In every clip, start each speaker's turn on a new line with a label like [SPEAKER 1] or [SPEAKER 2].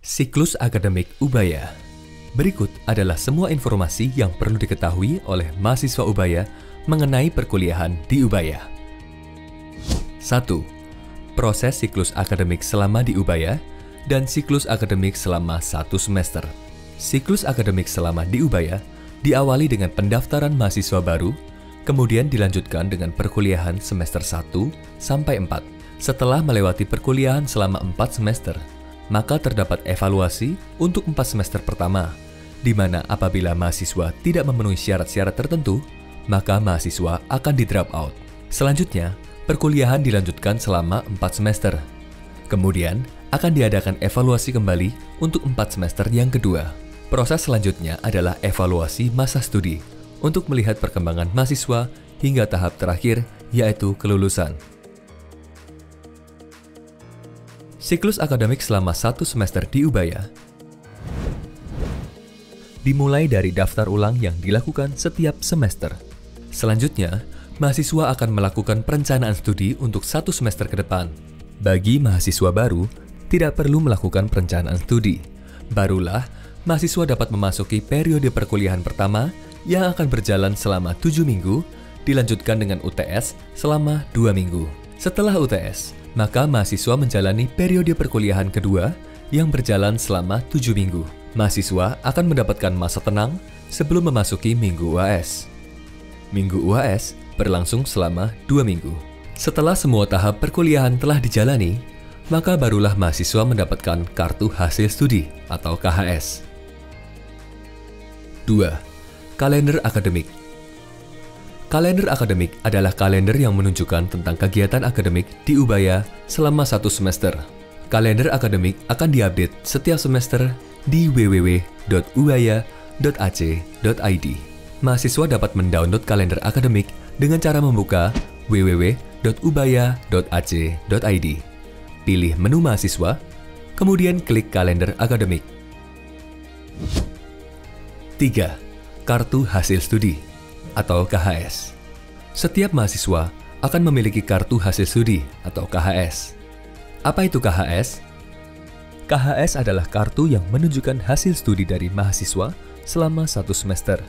[SPEAKER 1] Siklus akademik Ubaya. Berikut adalah semua informasi yang perlu diketahui oleh mahasiswa Ubaya mengenai perkuliahan di Ubaya. 1. Proses siklus akademik selama di Ubaya dan siklus akademik selama 1 semester. Siklus akademik selama di Ubaya diawali dengan pendaftaran mahasiswa baru, kemudian dilanjutkan dengan perkuliahan semester 1 sampai 4. Setelah melewati perkuliahan selama 4 semester, maka terdapat evaluasi untuk 4 semester pertama, di mana apabila mahasiswa tidak memenuhi syarat-syarat tertentu, maka mahasiswa akan di-drop out. Selanjutnya, perkuliahan dilanjutkan selama 4 semester. Kemudian, akan diadakan evaluasi kembali untuk 4 semester yang kedua. Proses selanjutnya adalah evaluasi masa studi untuk melihat perkembangan mahasiswa hingga tahap terakhir, yaitu kelulusan. Siklus akademik selama 1 semester di Ubaya dimulai dari daftar ulang yang dilakukan setiap semester. Selanjutnya, mahasiswa akan melakukan perencanaan studi untuk 1 semester ke depan. Bagi mahasiswa baru, tidak perlu melakukan perencanaan studi. Barulah, mahasiswa dapat memasuki periode perkuliahan pertama yang akan berjalan selama 7 minggu, dilanjutkan dengan UTS selama 2 minggu. Setelah UTS, maka mahasiswa menjalani periode perkuliahan kedua yang berjalan selama 7 minggu. Mahasiswa akan mendapatkan masa tenang sebelum memasuki minggu UAS. Minggu UAS berlangsung selama 2 minggu. Setelah semua tahap perkuliahan telah dijalani, maka barulah mahasiswa mendapatkan kartu hasil studi atau KHS. 2. Kalender akademik. Kalender akademik adalah kalender yang menunjukkan tentang kegiatan akademik di Ubaya selama 1 semester. Kalender akademik akan diupdate setiap semester di www.ubaya.ac.id. Mahasiswa dapat mendownload kalender akademik dengan cara membuka www.ubaya.ac.id. Pilih menu mahasiswa, kemudian klik kalender akademik. 3. Kartu hasil studi atau KHS. Setiap mahasiswa akan memiliki kartu hasil studi atau KHS. Apa itu KHS? KHS adalah kartu yang menunjukkan hasil studi dari mahasiswa selama 1 semester.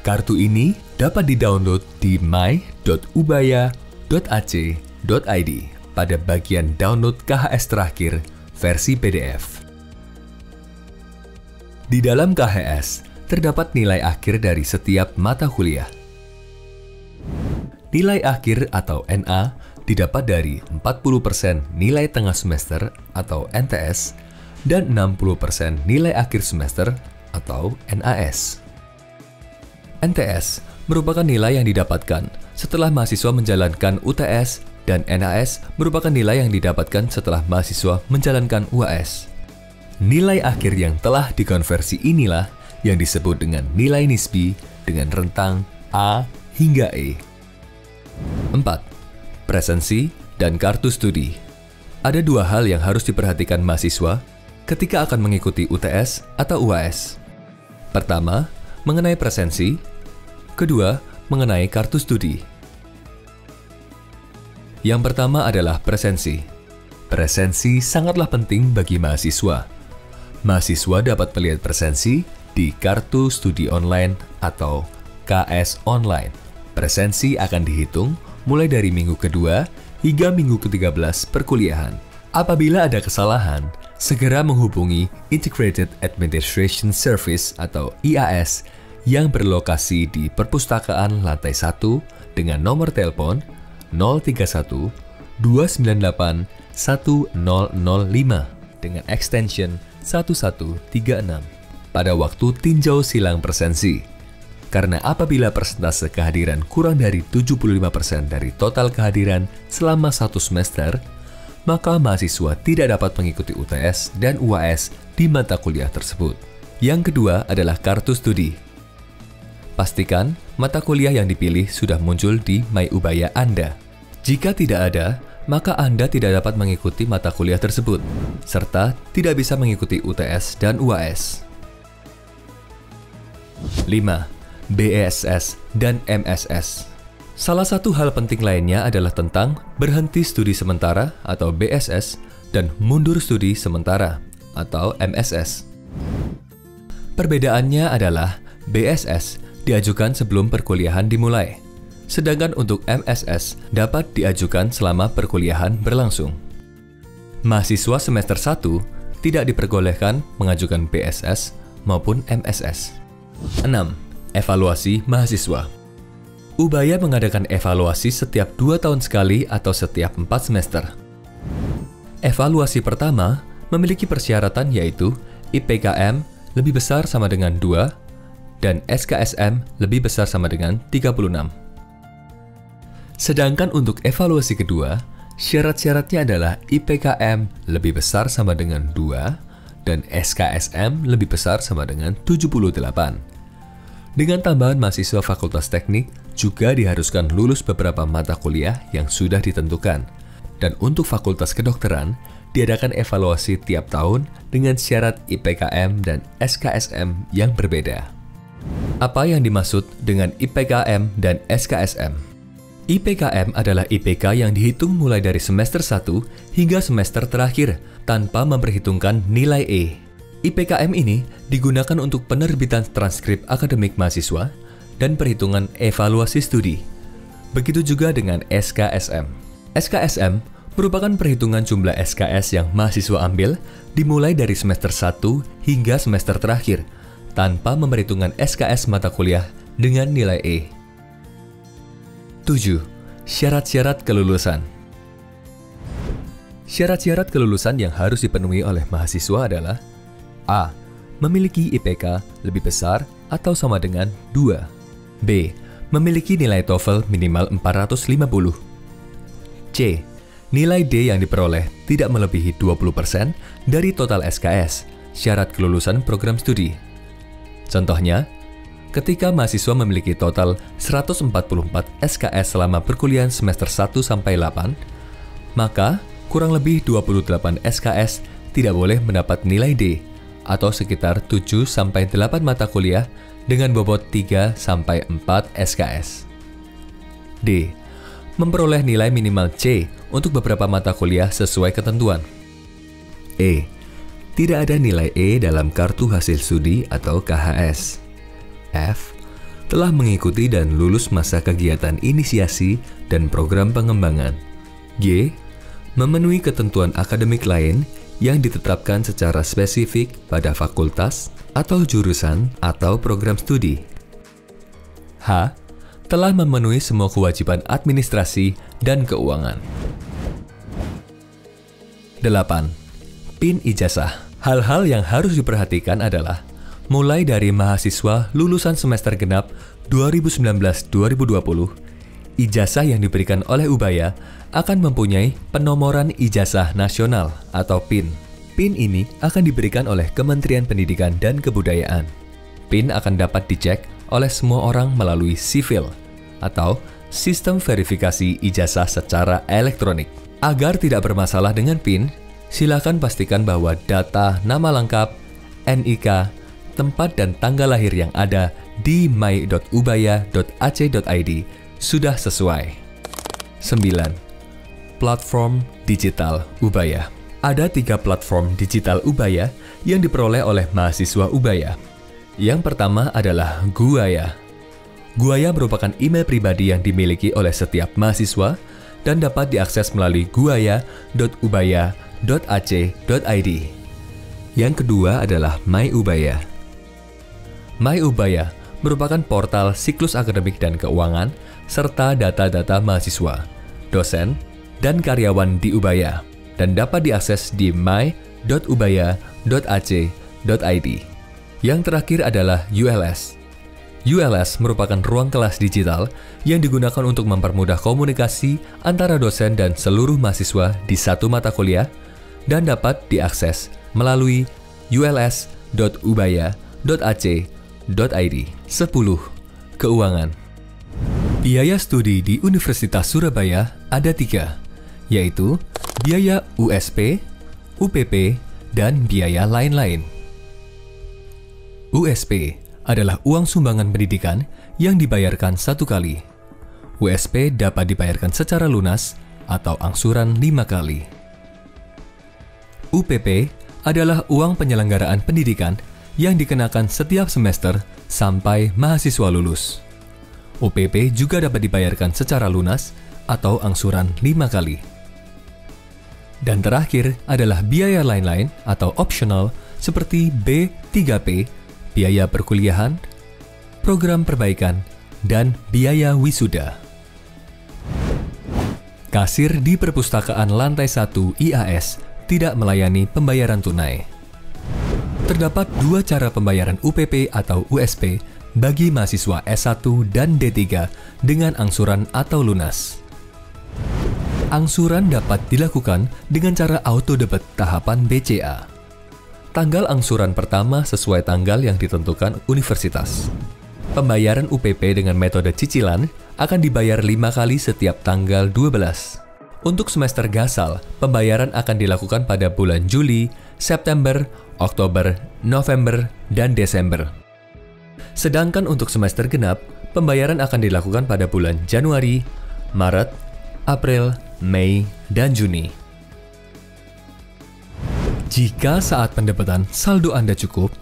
[SPEAKER 1] Kartu ini dapat di-download di my.ubaya.ac.id pada bagian download KHS terakhir versi PDF. Di dalam KHS, terdapat nilai akhir dari setiap mata kuliah. Nilai akhir atau NA didapat dari 40% nilai tengah semester atau NTS dan 60% nilai akhir semester atau NAS. NTS merupakan nilai yang didapatkan setelah mahasiswa menjalankan UTS dan NAS merupakan nilai yang didapatkan setelah mahasiswa menjalankan UAS. Nilai akhir yang telah dikonversi inilah yang disebut dengan nilai nisbi dengan rentang A hingga E. 4. Presensi dan kartu studi. Ada 2 hal yang harus diperhatikan mahasiswa ketika akan mengikuti UTS atau UAS. Pertama, mengenai presensi. Kedua, mengenai kartu studi. Yang pertama adalah presensi. Presensi sangatlah penting bagi mahasiswa. Mahasiswa dapat melihat presensi di kartu studi online atau KS online. Presensi akan dihitung mulai dari minggu kedua hingga minggu ke-13 perkuliahan. Apabila ada kesalahan, segera menghubungi Integrated Administration Service atau IAS yang berlokasi di Perpustakaan Lantai 1 dengan nomor telepon 031 298 1005 dengan extension 1136 pada waktu tinjau silang presensi. Karena apabila persentase kehadiran kurang dari 75% dari total kehadiran selama 1 semester, maka mahasiswa tidak dapat mengikuti UTS dan UAS di mata kuliah tersebut. Yang kedua adalah kartu studi. Pastikan mata kuliah yang dipilih sudah muncul di My Ubaya Anda. Jika tidak ada, maka Anda tidak dapat mengikuti mata kuliah tersebut, serta tidak bisa mengikuti UTS dan UAS. 5. BSS dan MSS. Salah satu hal penting lainnya adalah tentang berhenti studi sementara atau BSS dan mundur studi sementara. atau MSS. Perbedaannya adalah BSS diajukan sebelum perkuliahan dimulai, sedangkan untuk MSS dapat diajukan selama perkuliahan berlangsung. Mahasiswa semester 1 tidak diperbolehkan mengajukan BSS maupun MSS. 6. Evaluasi mahasiswa. Ubaya mengadakan evaluasi setiap 2 tahun sekali atau setiap 4 semester. Evaluasi pertama memiliki persyaratan yaitu IPKM lebih besar sama dengan 2 dan SKSM lebih besar sama dengan 36. Sedangkan untuk evaluasi kedua, syarat-syaratnya adalah IPKM lebih besar sama dengan 2 dan SKSM lebih besar sama dengan 78. Dengan tambahan mahasiswa Fakultas Teknik juga diharuskan lulus beberapa mata kuliah yang sudah ditentukan. Dan untuk Fakultas Kedokteran, diadakan evaluasi tiap tahun dengan syarat IPKM dan SKSM yang berbeda. Apa yang dimaksud dengan IPKM dan SKSM? IPKM adalah IPK yang dihitung mulai dari semester 1 hingga semester terakhir tanpa memperhitungkan nilai E. IPKM ini digunakan untuk penerbitan transkrip akademik mahasiswa dan perhitungan evaluasi studi. Begitu juga dengan SKSM. SKSM merupakan perhitungan jumlah SKS yang mahasiswa ambil dimulai dari semester 1 hingga semester terakhir tanpa memperhitungkan SKS mata kuliah dengan nilai E. 7. Syarat-syarat kelulusan. Syarat-syarat kelulusan yang harus dipenuhi oleh mahasiswa adalah A. Memiliki IPK lebih besar atau sama dengan 2. B. Memiliki nilai TOEFL minimal 450. C. Nilai D yang diperoleh tidak melebihi 20% dari total SKS, syarat kelulusan program studi. Contohnya, ketika mahasiswa memiliki total 144 SKS selama perkuliahan semester 1-8, maka kurang lebih 28 SKS tidak boleh mendapat nilai D, atau sekitar 7-8 mata kuliah dengan bobot 3-4 SKS. D. Memperoleh nilai minimal C untuk beberapa mata kuliah sesuai ketentuan. E. Tidak ada nilai E dalam kartu hasil studi atau KHS. F. Telah mengikuti dan lulus masa kegiatan inisiasi dan program pengembangan. G. Memenuhi ketentuan akademik lain yang ditetapkan secara spesifik pada fakultas atau jurusan atau program studi. H. Telah memenuhi semua kewajiban administrasi dan keuangan. 8. PIN ijazah. Hal-hal yang harus diperhatikan adalah mulai dari mahasiswa lulusan semester genap 2019-2020, ijazah yang diberikan oleh Ubaya akan mempunyai penomoran ijazah nasional atau PIN. PIN ini akan diberikan oleh Kementerian Pendidikan dan Kebudayaan. PIN akan dapat dicek oleh semua orang melalui SIVIL atau Sistem Verifikasi Ijazah secara Elektronik. Agar tidak bermasalah dengan PIN, silakan pastikan bahwa data nama lengkap, NIK, tempat dan tanggal lahir yang ada di my.ubaya.ac.id sudah sesuai. 9. Platform digital Ubaya. Ada 3 platform digital Ubaya yang diperoleh oleh mahasiswa Ubaya. Yang pertama adalah Guaya. Guaya merupakan email pribadi yang dimiliki oleh setiap mahasiswa dan dapat diakses melalui guaya.ubaya.ac.id. Yang kedua adalah My Ubaya. My Ubaya merupakan portal siklus akademik dan keuangan serta data-data mahasiswa, dosen, dan karyawan di Ubaya dan dapat diakses di my.ubaya.ac.id. Yang terakhir adalah ULS. ULS merupakan ruang kelas digital yang digunakan untuk mempermudah komunikasi antara dosen dan seluruh mahasiswa di satu mata kuliah dan dapat diakses melalui uls.ubaya.ac.id. 10. Keuangan. Biaya studi di Universitas Surabaya ada 3, yaitu biaya USP, UPP, dan biaya lain-lain. USP adalah uang sumbangan pendidikan yang dibayarkan satu kali. USP dapat dibayarkan secara lunas atau angsuran 5 kali. UPP adalah uang penyelenggaraan pendidikan yang dikenakan setiap semester sampai mahasiswa lulus. UPP juga dapat dibayarkan secara lunas atau angsuran 5 kali. Dan terakhir adalah biaya lain-lain atau optional seperti B3P, biaya perkuliahan, program perbaikan, dan biaya wisuda. Kasir di perpustakaan lantai 1 IAS tidak melayani pembayaran tunai. Terdapat 2 cara pembayaran UPP atau USP bagi mahasiswa S1 dan D3 dengan angsuran atau lunas. Angsuran dapat dilakukan dengan cara auto debit tahapan BCA. Tanggal angsuran pertama sesuai tanggal yang ditentukan universitas. Pembayaran UPP dengan metode cicilan akan dibayar 5 kali setiap tanggal 12. Untuk semester gasal, pembayaran akan dilakukan pada bulan Juli, September, Oktober, November, dan Desember. Sedangkan untuk semester genap, pembayaran akan dilakukan pada bulan Januari, Maret, April, Mei, dan Juni. Jika saat pendapatan saldo Anda cukup,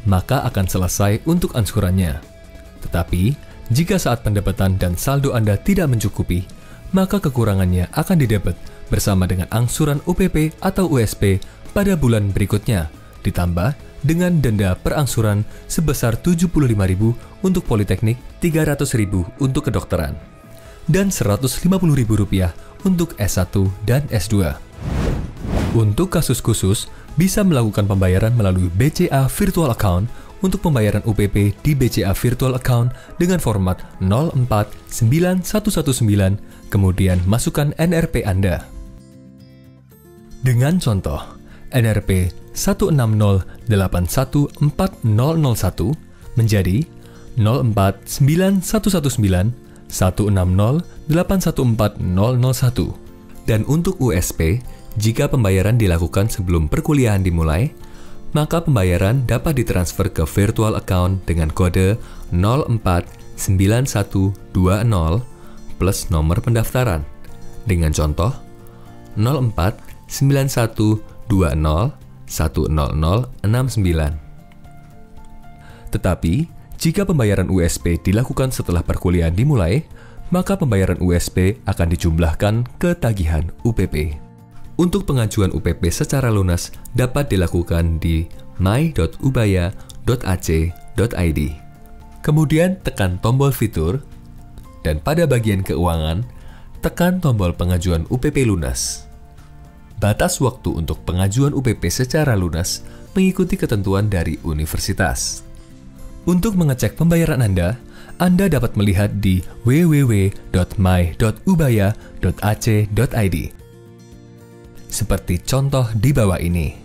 [SPEAKER 1] maka akan selesai untuk angsurannya. Tetapi, jika saat pendapatan dan saldo Anda tidak mencukupi, maka kekurangannya akan didebet bersama dengan angsuran UPP atau USP pada bulan berikutnya, ditambah dengan denda perangsuran sebesar Rp75.000 untuk Politeknik, Rp300.000 untuk kedokteran, dan Rp150.000 untuk S1 dan S2. Untuk kasus khusus, bisa melakukan pembayaran melalui BCA Virtual Account untuk pembayaran UPP di BCA Virtual Account dengan format 049119, kemudian masukkan NRP Anda. Dengan contoh, NRP 160814001 menjadi 04911916081401. Dan untuk USP, jika pembayaran dilakukan sebelum perkuliahan dimulai, maka pembayaran dapat ditransfer ke virtual account dengan kode 049120 plus nomor pendaftaran. Dengan contoh 049120100069. Tetapi, jika pembayaran USP dilakukan setelah perkuliahan dimulai, maka pembayaran USP akan dijumlahkan ke tagihan UPP. Untuk pengajuan UPP secara lunas dapat dilakukan di my.ubaya.ac.id. Kemudian tekan tombol fitur, dan pada bagian keuangan, tekan tombol pengajuan UPP lunas. Batas waktu untuk pengajuan UPP secara lunas mengikuti ketentuan dari universitas. Untuk mengecek pembayaran Anda dapat melihat di www.my.ubaya.ac.id. Seperti contoh di bawah ini.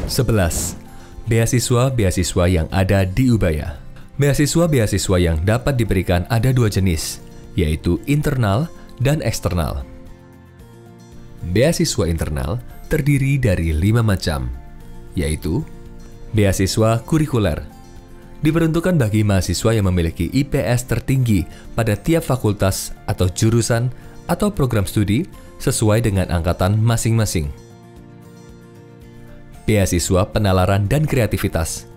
[SPEAKER 1] 11. Beasiswa-beasiswa yang ada di Ubaya. Beasiswa-beasiswa yang dapat diberikan ada 2 jenis, yaitu internal dan eksternal. Beasiswa internal terdiri dari 5 macam, yaitu beasiswa kurikuler. Diperuntukkan bagi mahasiswa yang memiliki IPS tertinggi pada tiap fakultas atau jurusan atau program studi sesuai dengan angkatan masing-masing. Beasiswa penalaran dan kreativitas.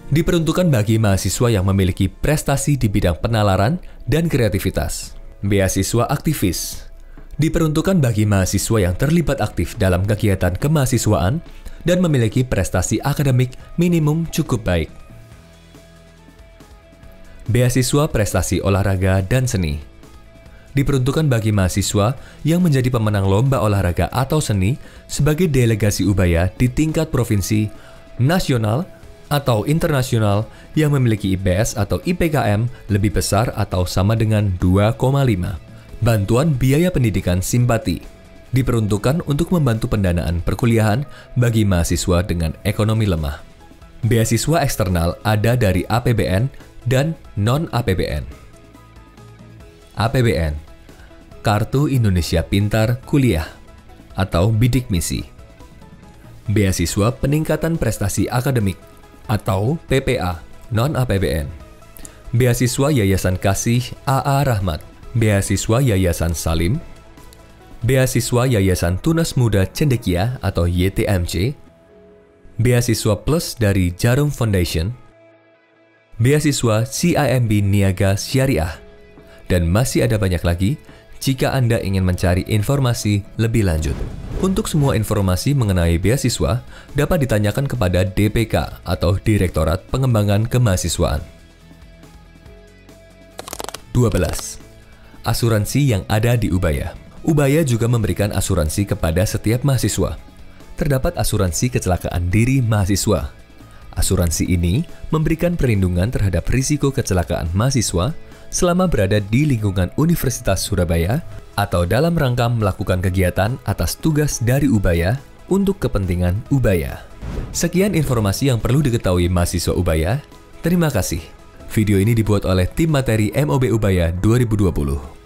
[SPEAKER 1] Diperuntukkan bagi mahasiswa yang memiliki prestasi di bidang penalaran dan kreativitas. Beasiswa aktivis. Diperuntukkan bagi mahasiswa yang terlibat aktif dalam kegiatan kemahasiswaan dan memiliki prestasi akademik minimum cukup baik. Beasiswa prestasi olahraga dan seni. Diperuntukkan bagi mahasiswa yang menjadi pemenang lomba olahraga atau seni sebagai delegasi Ubaya di tingkat provinsi, nasional, atau internasional yang memiliki IPS atau IPKM lebih besar atau sama dengan 2,5. Bantuan biaya pendidikan simpati. Diperuntukkan untuk membantu pendanaan perkuliahan bagi mahasiswa dengan ekonomi lemah. Beasiswa eksternal ada dari APBN dan non-APBN. APBN, Kartu Indonesia Pintar Kuliah atau Bidik Misi. Beasiswa Peningkatan Prestasi Akademik atau PPA, non-APBN. Beasiswa Yayasan Kasih AA Rahmat. Beasiswa Yayasan Salim. beasiswa Yayasan Tunas Muda Cendekia atau YTMC, beasiswa Plus dari Jarum Foundation, beasiswa CIMB Niaga Syariah, dan masih ada banyak lagi jika Anda ingin mencari informasi lebih lanjut. Untuk semua informasi mengenai beasiswa dapat ditanyakan kepada DPK atau Direktorat Pengembangan Kemahasiswaan. 12. Asuransi yang ada di Ubaya. Ubaya juga memberikan asuransi kepada setiap mahasiswa. Terdapat asuransi kecelakaan diri mahasiswa. Asuransi ini memberikan perlindungan terhadap risiko kecelakaan mahasiswa selama berada di lingkungan Universitas Surabaya atau dalam rangka melakukan kegiatan atas tugas dari Ubaya untuk kepentingan Ubaya. Sekian informasi yang perlu diketahui mahasiswa Ubaya. Terima kasih. Video ini dibuat oleh tim materi MOB Ubaya 2020.